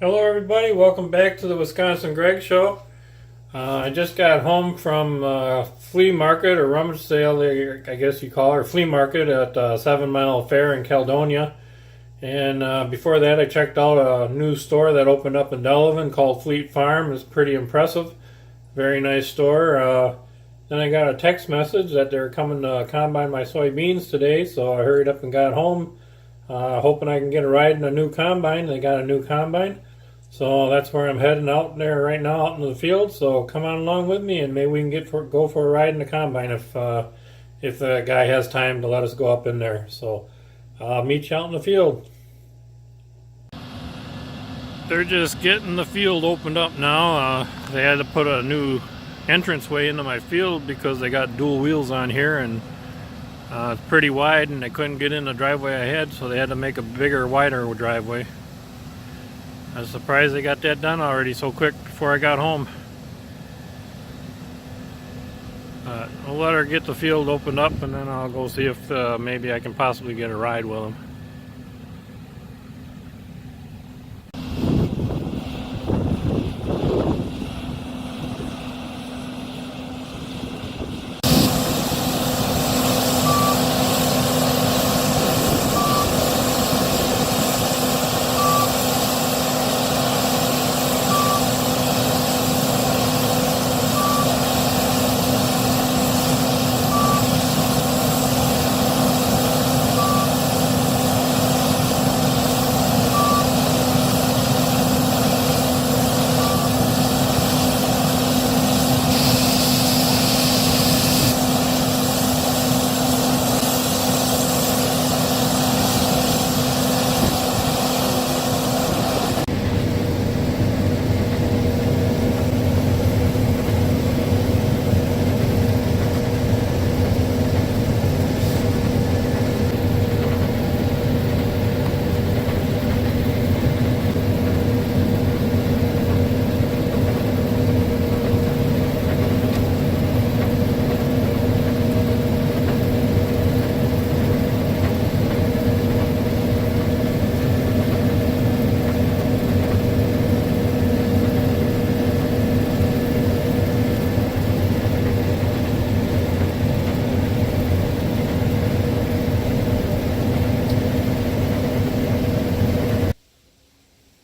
Hello everybody, welcome back to the Wisconsin Greg Show. I just got home from flea market or rummage sale, I guess you call it, or flea market at 7 Mile Fair in Caledonia. And before that I checked out a new store that opened up in Delavan called Fleet Farm. It's pretty impressive, very nice store. Then I got a text message that they're coming to combine my soybeans today, so I hurried up and got home, hoping I can get a ride in a new combine. They got a new combine. So that's where I'm heading out there right now, out into the field. So come on along with me, and maybe we can go for a ride in the combine if the guy has time to let us go up in there. So I'll meet you out in the field. They're just getting the field opened up now. They had to put a new entranceway into my field because they got dual wheels on here, and it's pretty wide, and they couldn't get in the driveway I had, so they had to make a bigger, wider driveway. I was surprised they got that done already so quick before I got home. I'll let her get the field opened up, and then I'll go see if maybe I can possibly get a ride with them.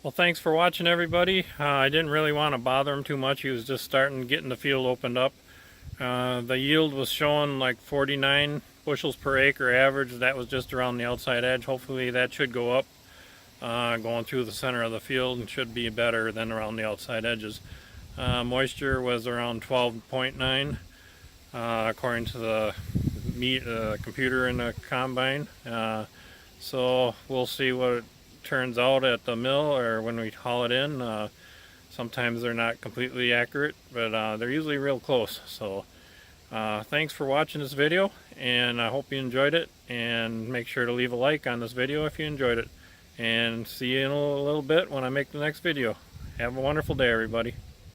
Well, thanks for watching, everybody. I didn't really want to bother him too much. He was just getting the field opened up. The yield was showing like 49 bushels per acre average. That was just around the outside edge. Hopefully that should go up going through the center of the field, and should be better than around the outside edges. Moisture was around 12.9 according to the computer in the combine. So we'll see what it turns out at the mill or when we haul it in. Sometimes they're not completely accurate, but they're usually real close. So thanks for watching this video, and I hope you enjoyed it, and make sure to leave a like on this video if you enjoyed it, and see you in a little bit when I make the next video. Have a wonderful day, everybody.